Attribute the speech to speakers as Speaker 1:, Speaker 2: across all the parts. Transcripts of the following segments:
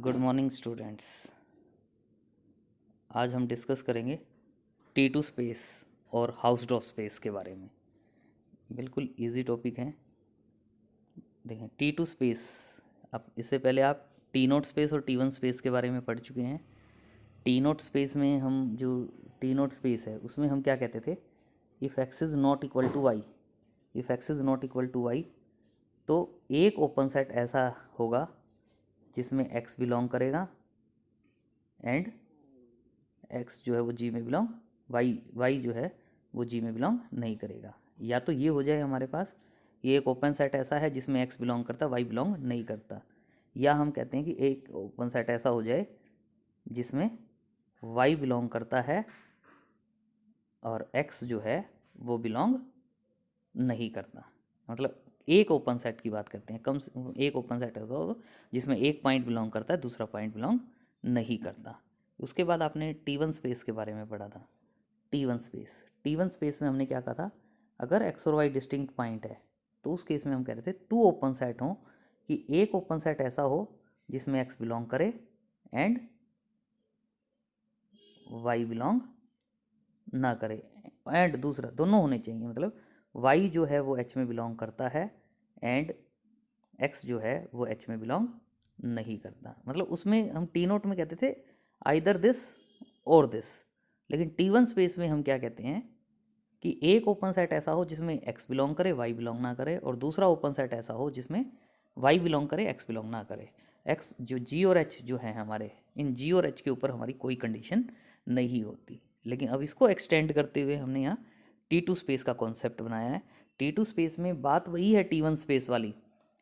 Speaker 1: Good morning students. आज हम discuss करेंगे T2 स्पेस और हाउसडॉफ स्पेस के बारे में। बिल्कुल इजी टॉपिक है। देखें T2 स्पेस, अब इससे पहले आप T0 स्पेस और T1 स्पेस के बारे में पढ़ चुके हैं। T0 स्पेस में हम जो T0 स्पेस है उसमें हम क्या कहते थे, if X is not equal to Y, if X is not equal to Y, तो एक ओपन सेट ऐसा होगा जिसमें x बिलोंग करेगा एंड x जो है वो g में बिलोंग, y जो है वो g में बिलोंग नहीं करेगा। या तो ये हो जाए हमारे पास, ये एक ओपन सेट ऐसा है जिसमें x बिलोंग करता, y बिलोंग नहीं करता। या हम कहते हैं कि एक ओपन सेट ऐसा हो जाए जिसमें y बिलोंग करता है और x जो है वो बिलोंग नहीं करता। मतलब एक ओपन सेट की बात करते हैं, एक ओपन सेट ऐसा हो जिसमें एक पॉइंट बिलोंग करता है, दूसरा पॉइंट बिलोंग नहीं करता। उसके बाद आपने T1 स्पेस के बारे में पढ़ा था। T1 स्पेस में हमने क्या कहा था, अगर x और y डिस्टिंक्ट पॉइंट है तो उस केस में हम कह रहे थे टू ओपन सेट हों, कि एक ओपन सेट ऐसा हो जिसमें x बिलोंग करे एंड y बिलोंग ना करे, एंड दूसरा दोनों होने चाहिए। मतलब y जो है वो h में बिलोंग करता है एंड x जो है वो h में बिलोंग नहीं करता। मतलब उसमें हम T0 में कहते थे आइदर दिस और दिस, लेकिन T1 स्पेस में हम क्या कहते हैं कि एक ओपन सेट ऐसा हो जिसमें x बिलोंग करे, y बिलोंग ना करे, और दूसरा ओपन सेट ऐसा हो जिसमें y बिलोंग करे, x बिलोंग ना करे। x जो g और h जो है हमारे, इन g और h के ऊपर हमारी कोई कंडीशन नहीं होती। लेकिन अब इसको एक्सटेंड करते हुए हमने यहाँ T2 स्पेस का कॉन्सेप्ट बनाया है। T2 स्पेस में बात वही है T1 स्पेस वाली,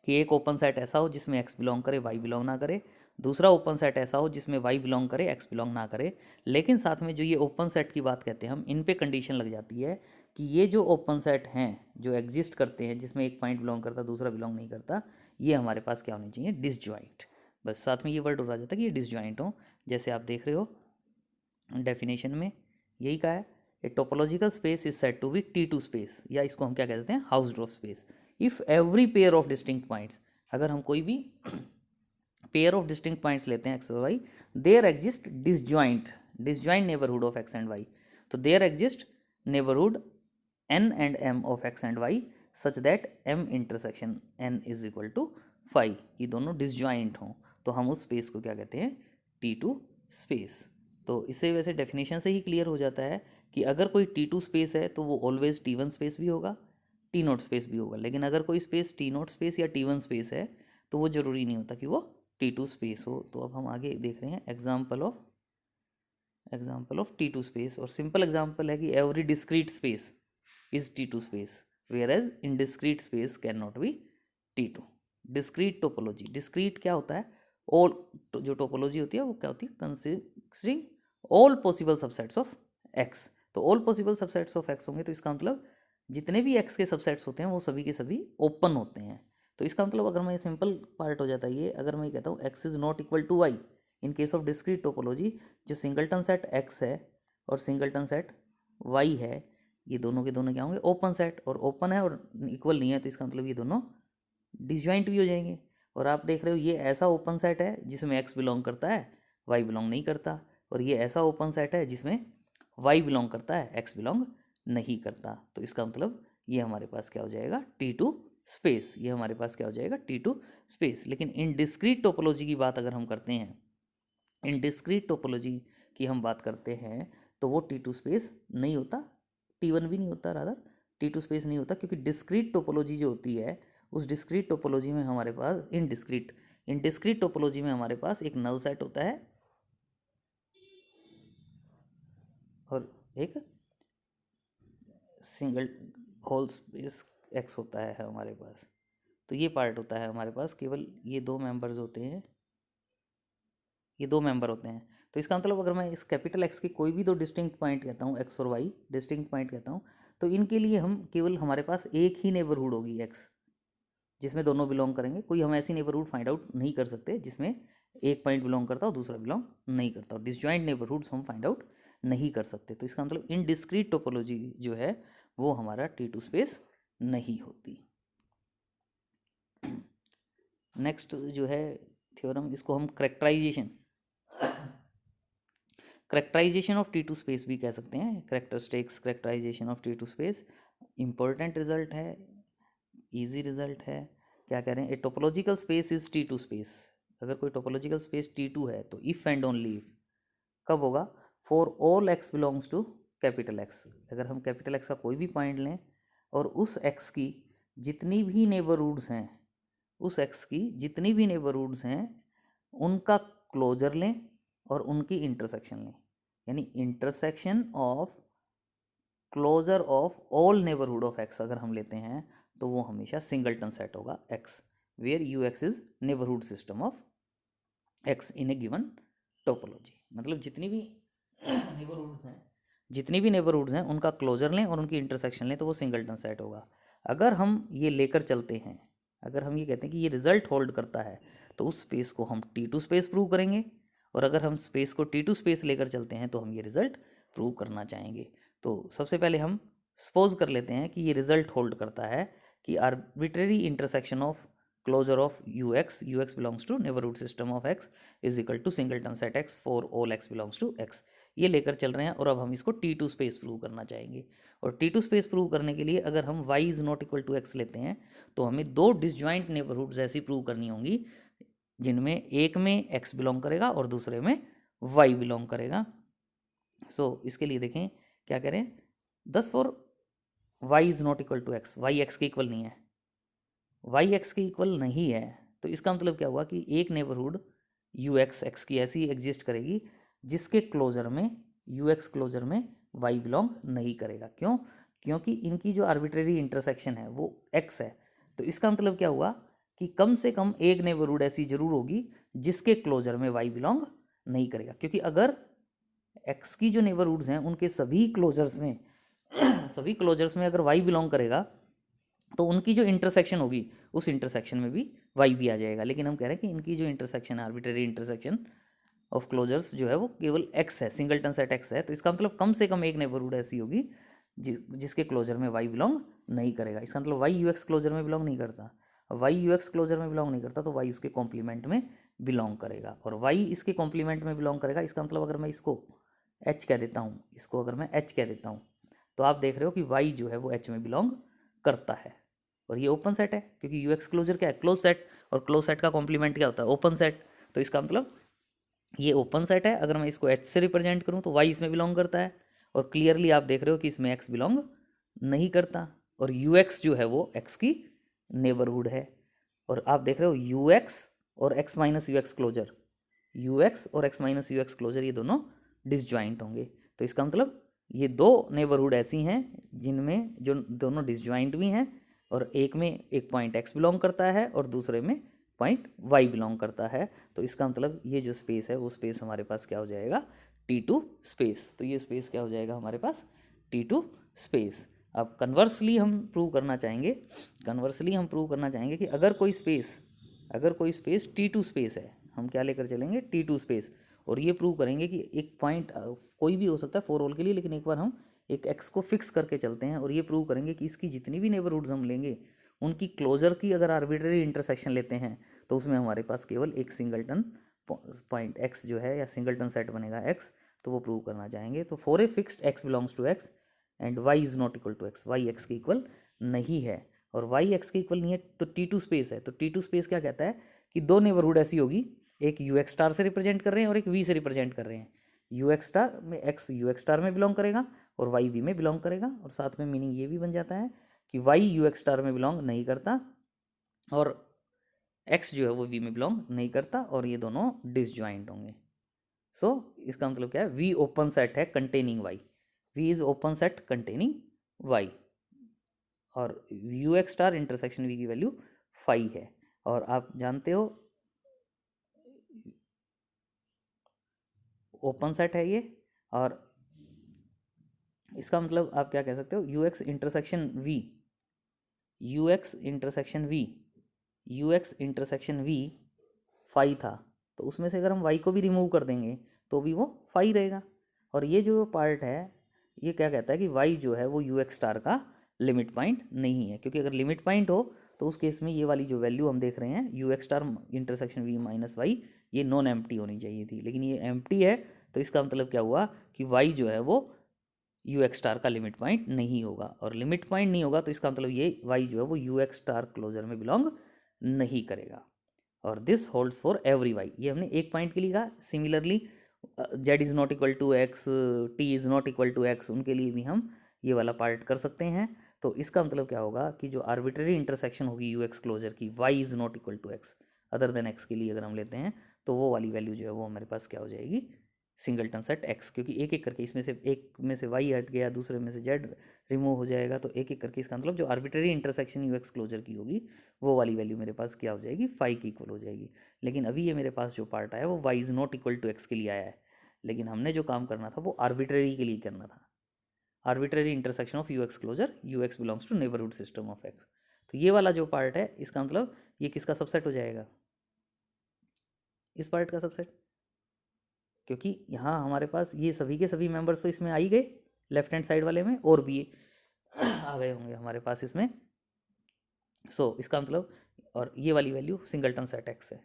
Speaker 1: कि एक ओपन सेट ऐसा हो जिसमें x बिलोंग करे, y बिलोंग ना करे, दूसरा ओपन सेट ऐसा हो जिसमें y बिलोंग करे, x बिलोंग ना करे। लेकिन साथ में जो ये ओपन सेट की बात कहते हैं हम, इन पे कंडीशन लग जाती है कि ये जो ओपन सेट हैं जो एग्जिस्ट करते हैं जिसमें एक पॉइंट बिलोंग करता दूसरा बिलोंग नहीं करता, ये हमारे पास क्या होने चाहिए, डिसजॉइंट। बस साथ में ये वर्ड और आ जाता है कि ये डिसजॉइंट हो। जैसे आप देख रहे हो डेफिनेशन में यही कहा है, a topological space is said to be T2 space, या इसको हम क्या कहते हैं, Hausdorff space, if every pair of distinct points, अगर हम कोई भी पेयर ऑफ डिस्टिंक्ट पॉइंट्स लेते हैं एक्स और Y, there exist disjoint neighbourhood of X and Y. तो there exist neighbourhood n and m of x and y such that m intersection n is equal to 5, ये दोनों disjoint हों, तो हम उस स्पेस को क्या कहते हैं, T2 स्पेस। तो इससे वैसे डेफिनेशन से ही क्लियर हो जाता है कि अगर कोई T2 स्पेस है तो वो ऑलवेज T1 स्पेस भी होगा, T0 स्पेस भी होगा। लेकिन अगर कोई स्पेस T0 स्पेस या T1 स्पेस है तो वो ज़रूरी नहीं होता कि वो T2 स्पेस हो। तो अब हम आगे देख रहे हैं एग्जाम्पल ऑफ T2 स्पेस, और सिंपल एग्जाम्पल है कि every discrete space is T2 space, whereas indiscrete space can not be T2। Discrete topology, discrete क्या होता है, ऑल, जो टोपोलॉजी होती है वो क्या होती है, considering all possible subsets of X. तो all possible subsets of X होंगे तो इसका मतलब जितने भी एक्स के सबसेट्स होते हैं वो सभी के सभी ओपन होते हैं। तो इसका मतलब अगर मैं सिंपल पार्ट हो जाता है ये, अगर मैं कहता हूँ X is not equal to Y in case of discrete topology, जो सिंगलटन सेट एक्स है और सिंगलटन सेट वाई है, ये दोनों के दोनों क्या होंगे, ओपन सेट, और ओपन है और इक्वल नहीं है तो इसका मतलब ये दोनों डिसजॉइंट भी हो जाएंगे। और आप देख रहे हो ये ऐसा ओपन सेट है जिसमें एक्स बिलोंग करता है, वाई बिलोंग नहीं करता, और ये ऐसा ओपन सेट है जिसमें वाई बिलोंग करता है, एक्स बिलोंग नहीं करता। तो इसका मतलब ये हमारे पास क्या हो जाएगा, T2 स्पेस, ये हमारे पास क्या हो जाएगा, T2 स्पेस। लेकिन इन डिस्क्रीट टोपोलॉजी की बात अगर हम करते हैं, इन डिस्क्रीट टोपोलॉजी की हम बात करते हैं तो वो T2 स्पेस नहीं होता, T1 भी नहीं होता, रादर T2 स्पेस नहीं होता, क्योंकि डिस्क्रीट टोपोलॉजी जो होती है उस डिस्क्रीट टोपोलॉजी में हमारे पास इन डिस्क्रीट टोपोलॉजी में हमारे पास एक नल सेट होता है और एक सिंगल होल स्पेस एक्स होता है हमारे पास। तो ये पार्ट होता है हमारे पास, केवल ये दो मेंबर्स होते हैं, ये दो मेंबर होते हैं। तो इसका मतलब अगर मैं इस कैपिटल एक्स के कोई भी दो डिस्टिंक्ट पॉइंट कहता हूँ, एक्स और वाई डिस्टिंक्ट पॉइंट कहता हूँ, तो इनके लिए हम केवल हमारे पास एक ही नेबरहुड होगी एक्स जिसमें दोनों बिलोंग करेंगे। कोई हम ऐसी नेबरहुड फाइंड आउट नहीं कर सकते जिसमें एक पॉइंट बिलोंग करता हो दूसरा बिलोंग नहीं करता हो, डिसजॉइंट नेबरहुड्स हम फाइंड आउट नहीं कर सकते। तो इसका मतलब इन डिस्क्रीट टोपोलॉजी जो है वो हमारा T2 स्पेस नहीं होती। नेक्स्ट जो है थ्योरम, इसको हम characterisation of T two space भी कह सकते हैं, characteristics characterisation of T two space. Important result है, इजी रिजल्ट है। क्या कह रहे हैं, a topological space is T two space. अगर कोई टोपोलॉजिकल स्पेस टी टू है तो इफ एंड ओनली इफ कब होगा, for all X belongs to capital X. अगर हम कैपिटल एक्स का कोई भी पॉइंट लें और उस एक्स की जितनी भी नेबरहुड्स हैं, उस एक्स की जितनी भी नेबरहुड्स हैं उनका क्लोजर लें और उनकी इंटरसेक्शन लें, यानी intersection of closure of all neighbourhood of X अगर हम लेते हैं तो वो हमेशा सिंगलटन सेट होगा X, where U X is neighbourhood system of X in a given topology. मतलब जितनी भी नेबरहुड्स हैं उनका क्लोजर लें और उनकी इंटरसेक्शन लें तो वो सिंगलटन सेट होगा। अगर हम ये लेकर चलते हैं, अगर हम ये कहते हैं कि ये रिजल्ट होल्ड करता है तो उस स्पेस को हम टी टू स्पेस प्रूव करेंगे, और अगर हम स्पेस को टी टू स्पेस लेकर चलते हैं तो हम ये रिजल्ट प्रूव करना चाहेंगे। तो सबसे पहले हम सपोज कर लेते हैं कि ये रिजल्ट होल्ड करता है कि arbitrary intersection of closure of U X belongs to neighbourhood system of X is equal to singleton set X for all X belongs to X. ये लेकर चल रहे हैं और अब हम इसको टी टू स्पेस प्रूव करना चाहेंगे। और टी टू स्पेस प्रूव करने के लिए अगर हम y is not equal to X लेते हैं तो हमें दो डिसजॉइंट नेबरहुड्स ऐसी प्रूव करनी होंगी जिनमें एक में x बिलोंग करेगा और दूसरे में y बिलोंग करेगा। सो इसके लिए देखें क्या करें, thus for y is not equal to X, y x के इक्वल नहीं है, y x के इक्वल नहीं है तो इसका मतलब क्या हुआ कि एक नेबरहुड यू एक्स की ऐसी एग्जिस्ट करेगी जिसके क्लोजर में यू एक्स क्लोजर में y बिलोंग नहीं करेगा। क्यों? क्योंकि इनकी जो आर्बिट्रेरी इंटरसेक्शन है वो x है। तो इसका मतलब क्या हुआ कि कम से कम एक नेबरहुड ऐसी जरूर होगी जिसके क्लोजर में y बिलोंग नहीं करेगा, क्योंकि अगर x की जो नेबरहुड्स हैं उनके सभी क्लोजर्स में अगर y बिलोंग करेगा तो उनकी जो इंटरसेक्शन होगी उस इंटरसेक्शन में भी y भी आ जाएगा। लेकिन हम कह रहे हैं कि इनकी जो इंटरसेक्शन है, आर्बिट्रेरी इंटरसेक्शन ऑफ क्लोजर्स जो है वो केवल x है, सिंगलटन सेट x है। तो इसका मतलब कम से कम एक नेबरहुड ऐसी होगी जिसके क्लोजर में y बिलोंग नहीं करेगा। इसका मतलब y यू एक्स क्लोजर में बिलोंग नहीं करता, y यू एक्स क्लोजर में बिलोंग नहीं करता तो y उसके कॉम्प्लीमेंट में बिलोंग करेगा, और y इसके कॉम्प्लीमेंट में बिलोंग करेगा। इसका मतलब अगर मैं इसको h कह देता हूँ, इसको अगर मैं h कह देता हूँ तो आप देख रहे हो कि y जो है वो h में बिलोंग करता है, और ये ओपन सेट है क्योंकि यू एक्स क्लोजर क्या है, क्लोज सेट, और क्लोज सेट का कॉम्प्लीमेंट क्या होता है, ओपन सेट। तो इसका मतलब ये ओपन सेट है। अगर मैं इसको h से रिप्रेजेंट करूँ तो y इसमें बिलोंग करता है, और क्लियरली आप देख रहे हो कि इसमें x बिलोंग नहीं करता, और यू एक्स जो है वो x की नेबरहुड है। और आप देख रहे हो यू एक्स और x minus U X closure, U X और x minus U X closure ये दोनों डिसजॉइंट होंगे। तो इसका मतलब ये दो नेबरहुड ऐसी हैं जिनमें जो दोनों डिसजॉइंट भी हैं, और एक में एक पॉइंट x बिलोंग करता है और दूसरे में पॉइंट y बिलोंग करता है। तो इसका मतलब ये जो स्पेस है वो स्पेस हमारे पास क्या हो जाएगा, T2 स्पेस। तो ये स्पेस क्या हो जाएगा हमारे पास, T2 स्पेस। अब कन्वर्सली हम प्रूव करना चाहेंगे, कि अगर कोई स्पेस T2 स्पेस है, हम क्या लेकर चलेंगे, T2 स्पेस, और ये प्रूव करेंगे कि एक पॉइंट कोई भी हो सकता है फॉर ऑल के लिए, लेकिन एक बार हम एक x को फिक्स करके चलते हैं और ये प्रूव करेंगे कि इसकी जितनी भी नेबरहुड्स हम लेंगे उनकी क्लोजर की अगर आर्बिट्रेरी इंटरसेक्शन लेते हैं तो उसमें हमारे पास केवल एक सिंगलटन पॉइंट x जो है या सिंगलटन सेट बनेगा x, तो वो प्रूव करना चाहेंगे। तो for a fixed x belongs to x and y is not equal to x, y x के इक्वल नहीं है, और y x के इक्वल नहीं है तो T2 स्पेस है। तो T2 स्पेस क्या कहता है कि दो नेबरहुड ऐसी होगी, एक यू एक्स स्टार से रिप्रेजेंट कर रहे हैं और एक v से रिप्रेजेंट कर रहे हैं। यू एक्स स्टार में x यू एक्स स्टार में बिलोंग करेगा और y v में बिलोंग करेगा, और साथ में मीनिंग ये भी बन जाता है कि y यू एक्स स्टार में बिलोंग नहीं करता और x जो है वो v में बिलोंग नहीं करता, और ये दोनों डिसजॉइंट होंगे। सो इसका मतलब क्या है, v ओपन सेट है containing y, v is open set containing y, और you X star intersection v की वैल्यू 5 है। और आप जानते हो ओपन सेट है ये, और इसका मतलब आप क्या कह सकते हो, यू एक्स इंटरसेक्शन v 5 था, तो उसमें से अगर हम y को भी रिमूव कर देंगे तो भी वो 5 रहेगा। और ये जो पार्ट है ये क्या कहता है कि y जो है वो यू एक्स स्टार का लिमिट पॉइंट नहीं है, क्योंकि अगर लिमिट पॉइंट हो तो उस केस में ये वाली जो वैल्यू हम देख रहे हैं U X star intersection V minus Y, ये नॉन एम्प्टी होनी चाहिए थी, लेकिन ये एम्प्टी है। तो इसका मतलब क्या हुआ कि वाई जो है वो यू एक्स स्टार का लिमिट पॉइंट नहीं होगा, और लिमिट पॉइंट नहीं होगा तो इसका मतलब ये वाई जो है वो यू एक्स स्टार क्लोजर में बिलोंग नहीं करेगा। और this holds for every Y, ये हमने एक पॉइंट के लिए कहा। Similarly Z is not equal to X, T is not equal to X, उनके लिए भी हम ये वाला पार्ट कर सकते हैं। तो इसका मतलब क्या होगा कि जो आर्बिट्ररी इंटरसेक्शन होगी यू एक्स क्लोजर की, Y is not equal to X other than X के लिए अगर हम लेते हैं, तो वो वाली वैल्यू जो है वो हमारे पास क्या हो जाएगी, सिंगलटन सेट एक्स, क्योंकि एक एक करके इसमें से एक में से वाई हट गया, दूसरे में से जेड रिमूव हो जाएगा, तो एक एक करके इसका मतलब जो arbitrary intersection U X closure की होगी वो वाली वैल्यू मेरे पास क्या हो जाएगी, फाई की इक्वल हो जाएगी। लेकिन अभी ये मेरे पास जो पार्ट आया वो Y is not equal to X के लिए आया है, लेकिन हमने जो काम करना था वो आर्बिट्ररी के लिए करना था, arbitrary intersection of U X closure, U X belongs to neighbourhood system of X. तो ये वाला जो पार्ट है इसका मतलब ये किसका सबसेट हो जाएगा, इस पार्ट का सबसेट, क्योंकि यहाँ हमारे पास ये सभी के सभी मेंबर्स तो इसमें आ ही गए लेफ्ट हैंड साइड वाले में, और भी आ गए होंगे हमारे पास इसमें। सो इसका मतलब, और ये वाली वैल्यू सिंगलटन सेट एक्स है।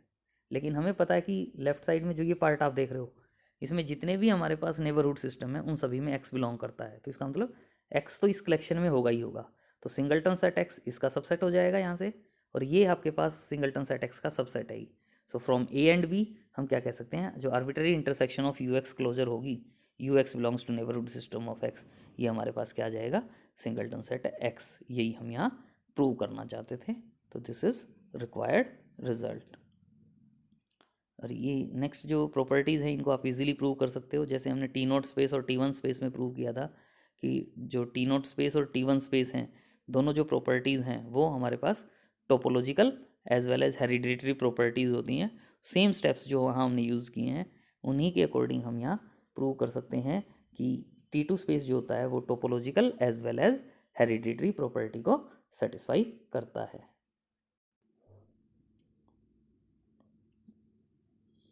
Speaker 1: लेकिन हमें पता है कि लेफ्ट साइड में जो ये पार्ट आप देख रहे हो, इसमें जितने भी हमारे पास नेबरहुड सिस्टम है उन सभी में एक्स बिलोंग करता है, तो इसका मतलब एक्स तो इस कलेक्शन में होगा ही होगा। तो सिंगलटन सेट एक्स इसका सबसेट हो जाएगा यहाँ से, और ये आपके पास सिंगलटन सेट एक्स का सबसेट है ही। So from A and B हम क्या कह सकते हैं, जो arbitrary intersection of U X closure होगी, U X belongs to neighbourhood system of X, ये हमारे पास क्या आ जाएगा, सिंगलटन सेट एक्स। यही हम यहाँ प्रूव करना चाहते थे, तो दिस इज रिक्वायर्ड रिजल्ट। और ये नेक्स्ट जो प्रॉपर्टीज़ हैं इनको आप इजीली प्रूव कर सकते हो, जैसे हमने टी नोट स्पेस और टी वन स्पेस में प्रूव किया था कि जो टी नोट स्पेस और टी वन स्पेस हैं, दोनों जो प्रॉपर्टीज़ हैं वो हमारे पास topological as well as hereditary properties होती हैं। सेम स्टेप्स जो वहाँ हमने यूज़ किए हैं उन्हीं के अकॉर्डिंग हम यहाँ प्रूव कर सकते हैं कि टी टू स्पेस जो होता है वो topological as well as hereditary property को सेटिस्फाई करता है।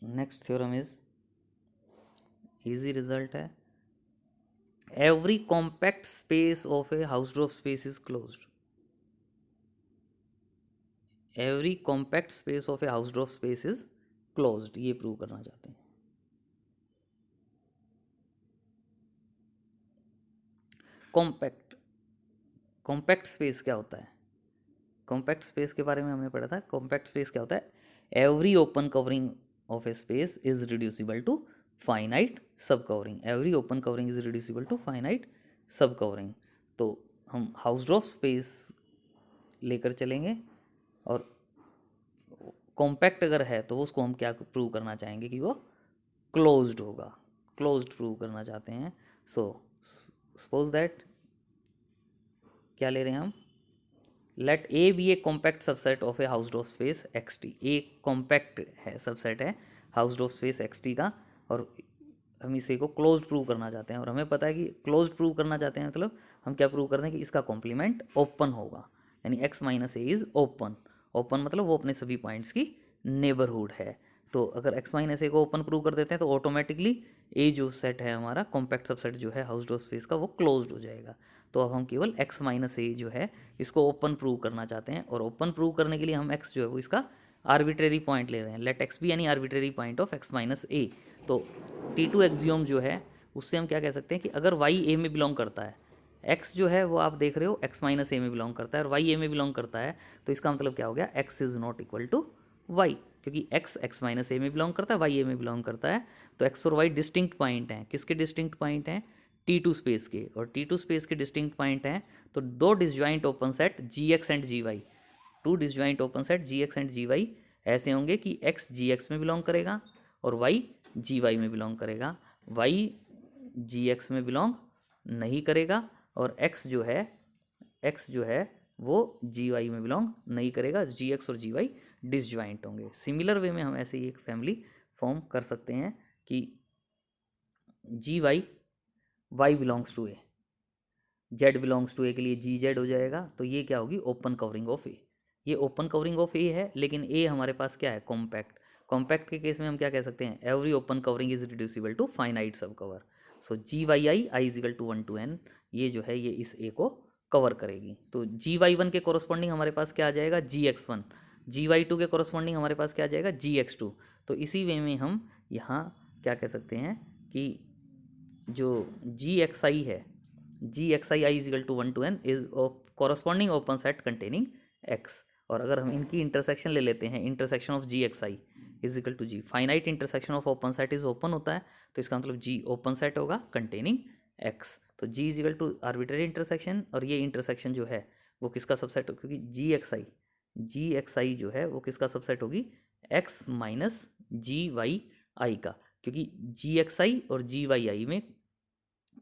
Speaker 1: Next theorem is easy result है, every compact space of a Hausdorff space is closed. Every compact space of a Hausdorff space is closed, ये prove करना चाहते हैं। Compact, compact space क्या होता है, कॉम्पैक्ट स्पेस के बारे में हमने पढ़ा था। कॉम्पैक्ट स्पेस क्या होता है, every open covering of a space is reducible to finite sub covering, every open covering is reducible to finite sub covering. तो हम हाउसडॉर्फ स्पेस लेकर चलेंगे, और कॉम्पैक्ट अगर है तो उसको हम क्या प्रूव करना चाहेंगे कि वो क्लोज्ड होगा, क्लोज्ड प्रूव करना चाहते हैं। सो सपोज दैट क्या ले रहे हैं हम, let A be a compact subset of a Hausdorff space X T, A compact है सबसेट है हाउसडॉर्फ स्पेस एक्स टी का, और हम इसे को क्लोज्ड प्रूव करना चाहते हैं। और हमें पता है कि क्लोज्ड प्रूव करना चाहते हैं मतलब हम क्या प्रूव करते हैं कि इसका कॉम्प्लीमेंट ओपन होगा, यानी x minus A is open. Open मतलब वो अपने सभी पॉइंट्स की नेबरहुड है। तो अगर एक्स माइनस ए को ओपन प्रूव कर देते हैं तो ऑटोमेटिकली ए जो सेट है हमारा कॉम्पैक्ट सबसेट जो है हाउसडॉर्फ स्पेस का वो क्लोज्ड हो जाएगा। तो अब हम केवल एक्स माइनस ए जो है इसको ओपन प्रूव करना चाहते हैं, और ओपन प्रूव करने के लिए हम एक्स जो है वो इसका आर्बिट्रेरी पॉइंट ले रहे हैं, let X be any arbitrary point of X minus A. तो टी टू एक्सियोम जो है उससे हम क्या कह सकते हैं कि अगर वाई ए में बिलोंग करता है, एक्स जो है वो आप देख रहे हो एक्स माइनस ए में बिलोंग करता है और वाई ए में बिलोंग करता है, तो इसका मतलब क्या हो गया, X is not equal to Y, क्योंकि एक्स एक्स माइनस ए में बिलोंग करता है, वाई ए में बिलोंग करता है। तो एक्स और वाई डिस्टिंक्ट पॉइंट हैं, किसके डिस्टिंक्ट पॉइंट हैं, टी टू स्पेस के, और टी टू स्पेस के डिस्टिंक्ट पॉइंट हैं। तो दो disjoint open set G X and G Y, two disjoint open set G X and G Y ऐसे होंगे कि एक्स जी एक्स में बिलोंग करेगा और वाई जी वाई में बिलोंग करेगा, वाई जी एक्स में बिलोंग नहीं करेगा, और एक्स जो है वो जी वाई में बिलोंग नहीं करेगा, जी एक्स और जी वाई डिसजॉइंट होंगे। सिमिलर वे में हम ऐसे ही एक फैमिली फॉर्म कर सकते हैं कि G Y Y belongs to A, Z belongs to A के लिए जी जेड हो जाएगा, तो ये क्या होगी, ओपन कवरिंग ऑफ ए। ये ओपन कवरिंग ऑफ ए है, लेकिन ए हमारे पास क्या है, कॉम्पैक्ट। कॉम्पैक्ट के केस में हम क्या कह सकते हैं, every open covering is reducible to finite sub cover. So G Y I I equal to 1 to n, ये जो है ये इस ए को कवर करेगी। तो GY1 के कोरस्पॉन्डिंग हमारे पास क्या आ जाएगा, GX1, GY2 के कोरस्पॉन्डिंग हमारे पास क्या आ जाएगा, GX2। तो इसी वे में हम यहाँ क्या कह सकते हैं कि जो GXI है, GXI i is equal to 1 to n is corresponding open set containing X। और अगर हम इनकी इंटरसेक्शन ले लेते हैं, intersection of GXI is equal to G, finite intersection of open set is open होता है, तो इसका मतलब G ओपन सेट होगा कंटेनिंग X। तो G is equal to arbitrary intersection, और ये इंटरसेक्शन जो है वो किसका सबसेट हो, क्योंकि GXI जो है वो किसका सबसेट होगी, X माइनस GYI का, क्योंकि GXI और GYI में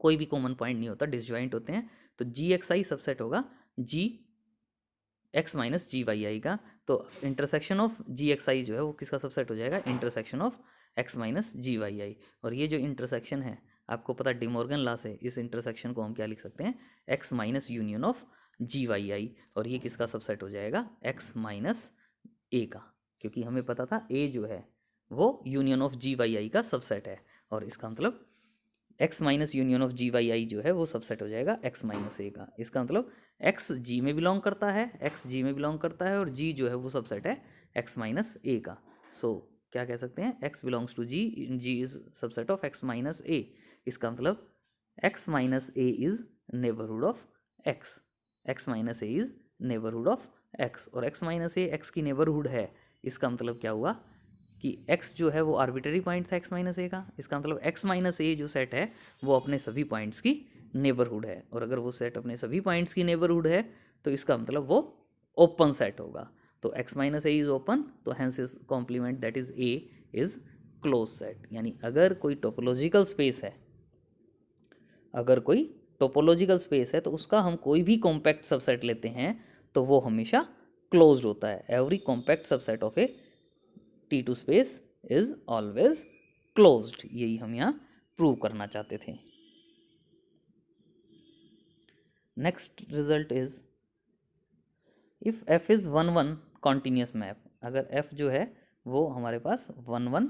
Speaker 1: कोई भी कॉमन पॉइंट नहीं होता, डिसजॉइंट होते हैं। तो GXI सबसेट होगा GX माइनस GYI का। तो इंटरसेक्शन ऑफ GXI जो है वो किसका सबसेट हो जाएगा, intersection of X minus GYI। और ये जो इंटरसेक्शन है आपको पता डिमॉर्गन लॉ से, इस इंटरसेक्शन को हम क्या लिख सकते हैं, X minus union of GYI। और ये किसका सबसेट हो जाएगा, X माइनस A का, क्योंकि हमें पता था A जो है वो यूनियन ऑफ GYI का सबसेट है। और इसका मतलब X minus union of GYI जो है वो सबसेट हो जाएगा X माइनस A का। इसका मतलब X G में बिलोंग करता है, X G में बिलोंग करता है, और G जो है वो सबसेट है X माइनस A का। सो क्या कह सकते हैं, X belongs to G, G is subset of X minus A। इसका मतलब X minus A is neighbourhood of X, X minus A is neighbourhood of X, और X माइनस A X की neighbourhood है। इसका मतलब क्या हुआ कि x जो है वो आर्बिट्ररी पॉइंट था x माइनस ए का। इसका मतलब x माइनस ए जो सेट है वो अपने सभी पॉइंट्स की नेबरहुड है, और अगर वो सेट अपने सभी पॉइंट्स की नेबरहुड है तो इसका मतलब वो ओपन सेट होगा। तो x minus A is open, तो hence is complement that is a is close set. यानी अगर कोई टोपोलॉजिकल स्पेस है, अगर कोई टोपोलॉजिकल स्पेस है तो उसका हम कोई भी कॉम्पैक्ट सबसेट लेते हैं तो वो हमेशा क्लोज्ड होता है। Every compact subset of a T2 space is always closed. यही हम यहाँ प्रूव करना चाहते थे। Next result is if f is 1 1 continuous map. अगर f जो है वो हमारे पास 1 1,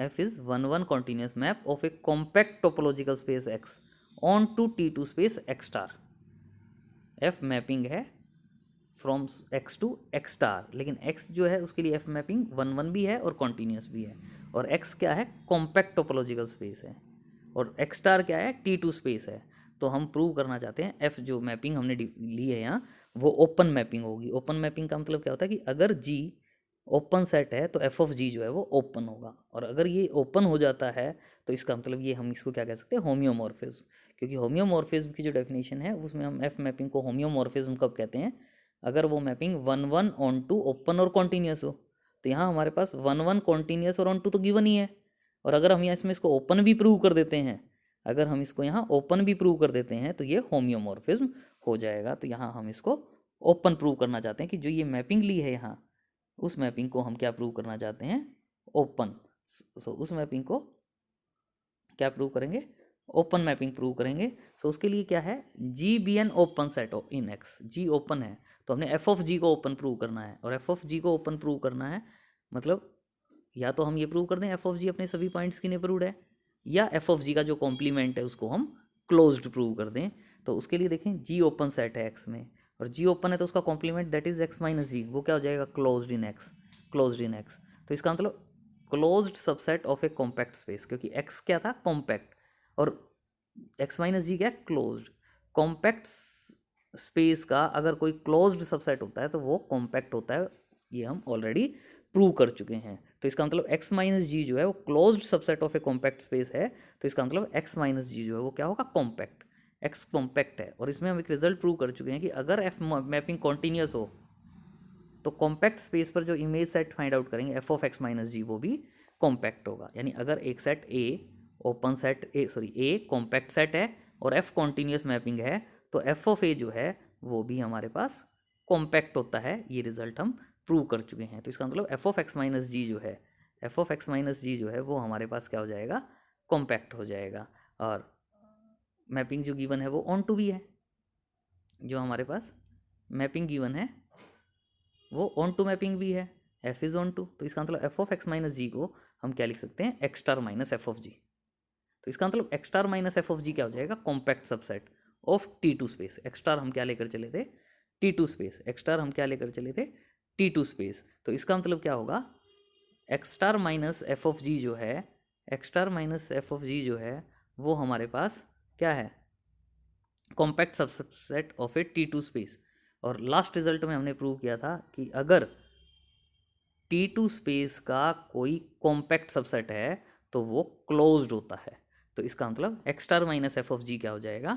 Speaker 1: f is 1 1 continuous map of a compact topological space x onto T2 space x star. f mapping है from x to x star, लेकिन x जो है उसके लिए f मैपिंग 1 1 भी है और कॉन्टीन्यूस भी है, और x क्या है, कॉम्पैक्ट टोपोलॉजिकल स्पेस है, और x स्टार क्या है, T2 स्पेस है। तो हम प्रूव करना चाहते हैं f जो मैपिंग हमने ली है यहाँ वो ओपन मैपिंग होगी। ओपन मैपिंग का मतलब क्या होता है कि अगर G ओपन सेट है तो f ऑफ G जो है वो ओपन होगा, और अगर ये ओपन हो जाता है तो इसका मतलब ये हम इसको क्या कह सकते हैं, होम्योमॉर्फिज्म। क्योंकि होम्योमॉर्फिज्म की जो डेफिनेशन है उसमें हम f मैपिंग को होम्योमॉर्फिज्म कब कहते हैं, अगर वो मैपिंग 1 1 ऑन टू ओपन और कॉन्टीन्यूस हो। तो यहाँ हमारे पास 1 1 कॉन्टीन्यूस और ऑन टू तो गिवन ही है, और अगर हम यहाँ इसमें इसको ओपन भी प्रूव कर देते हैं, अगर हम इसको यहाँ ओपन भी प्रूव कर देते हैं तो ये होम्योमॉर्फिज्म हो जाएगा। तो यहाँ हम इसको ओपन प्रूव करना चाहते हैं कि जो ये मैपिंग ली है यहाँ, उस मैपिंग को हम क्या प्रूव करना चाहते हैं, ओपन। सो उस मैपिंग को क्या प्रूव करेंगे, ओपन मैपिंग प्रूव करेंगे। सो उसके लिए क्या है, G B N open set in X, G open है तो हमने एफ ऑफ जी को ओपन प्रूव करना है, और एफ ऑफ जी को ओपन प्रूव करना है मतलब या तो हम ये प्रूव कर दें एफ ऑफ जी अपने सभी पॉइंट्स की नेबरहुड है, या एफ ऑफ जी का जो कॉम्प्लीमेंट है उसको हम क्लोज्ड प्रूव कर दें। तो उसके लिए देखें जी ओपन सेट है एक्स में, और जी ओपन है तो उसका complement that is X minus G, वो क्या हो जाएगा, closed in X, closed in X. तो इसका मतलब closed subset of a compact space, क्योंकि एक्स क्या था, कॉम्पैक्ट, और एक्स माइनस जी क्या है, क्लोज्ड। कॉम्पैक्ट स्पेस का अगर कोई क्लोज्ड सबसेट होता है तो वो कॉम्पैक्ट होता है, ये हम ऑलरेडी प्रूव कर चुके हैं। तो इसका मतलब x माइनस जी जो है वो closed subset of a compact space है, तो इसका मतलब x माइनस जी जो है वो क्या होगा, कॉम्पैक्ट, x कॉम्पैक्ट है। और इसमें हम एक रिजल्ट प्रूव कर चुके हैं कि अगर f मैपिंग कॉन्टीन्यूस हो तो कॉम्पैक्ट स्पेस पर जो इमेज सेट फाइंड आउट करेंगे f of x minus G वो भी कॉम्पैक्ट होगा। यानी अगर एक set a open set a compact set है और f कॉन्टीन्यूस मैपिंग है तो f ऑफ a जो है वो भी हमारे पास कॉम्पैक्ट होता है। ये रिजल्ट हम प्रूव कर चुके हैं। तो इसका मतलब f ऑफ x माइनस जी जो है, f ऑफ x माइनस जी जो है वो हमारे पास क्या हो जाएगा, कॉम्पैक्ट हो जाएगा। और मैपिंग जो गिवन है वो ऑन टू भी है, जो हमारे पास मैपिंग गिवन है वो ऑन टू मैपिंग भी है, f इज ऑन टू। तो इसका मतलब f of x minus g को हम क्या लिख सकते हैं, x star minus f of g. तो इसका मतलब x star minus f of g क्या हो जाएगा, compact subset of T2 space. Extra हम क्या लेकर चले थे, T2 स्पेस। एक्स्ट्रा हम क्या लेकर चले थे, T2 स्पेस। तो इसका मतलब क्या होगा, x star minus f of g जो है, x star minus f of g जो है वो हमारे पास क्या है, compact subset of a T2 space. और लास्ट रिजल्ट में हमने प्रूव किया था कि अगर T2 स्पेस का कोई कॉम्पैक्ट सबसेट है तो वो क्लोज्ड होता है। तो इसका मतलब x star minus f of g क्या हो जाएगा,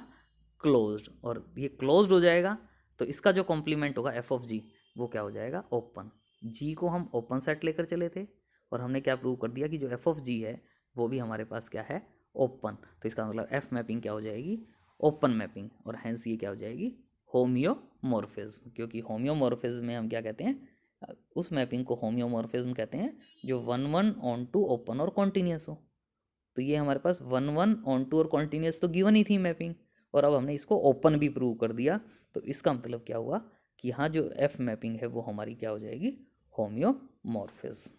Speaker 1: क्लोज्ड। और ये क्लोज्ड हो जाएगा तो इसका जो कॉम्प्लीमेंट होगा एफ ऑफ जी वो क्या हो जाएगा, ओपन। जी को हम ओपन सेट लेकर चले थे और हमने क्या प्रूव कर दिया कि जो एफ ऑफ जी है वो भी हमारे पास क्या है, ओपन। तो इसका मतलब एफ मैपिंग क्या हो जाएगी, ओपन मैपिंग। और हैंस ये क्या हो जाएगी, होम्योमॉर्फिज्म। क्योंकि होम्योमॉर्फिज्म में हम क्या कहते हैं, उस मैपिंग को होम्योमॉर्फिज्म कहते हैं जो 1 1 ऑन टू ओपन और कॉन्टिन्यूस हो। तो ये हमारे पास 1 1 ऑन टू और कॉन्टिन्यूस तो गिवन ही थी मैपिंग, और अब हमने इसको ओपन भी प्रूव कर दिया। तो इसका मतलब क्या हुआ कि यहाँ जो एफ मैपिंग है वो हमारी क्या हो जाएगी, होम्योमॉर्फिज्म।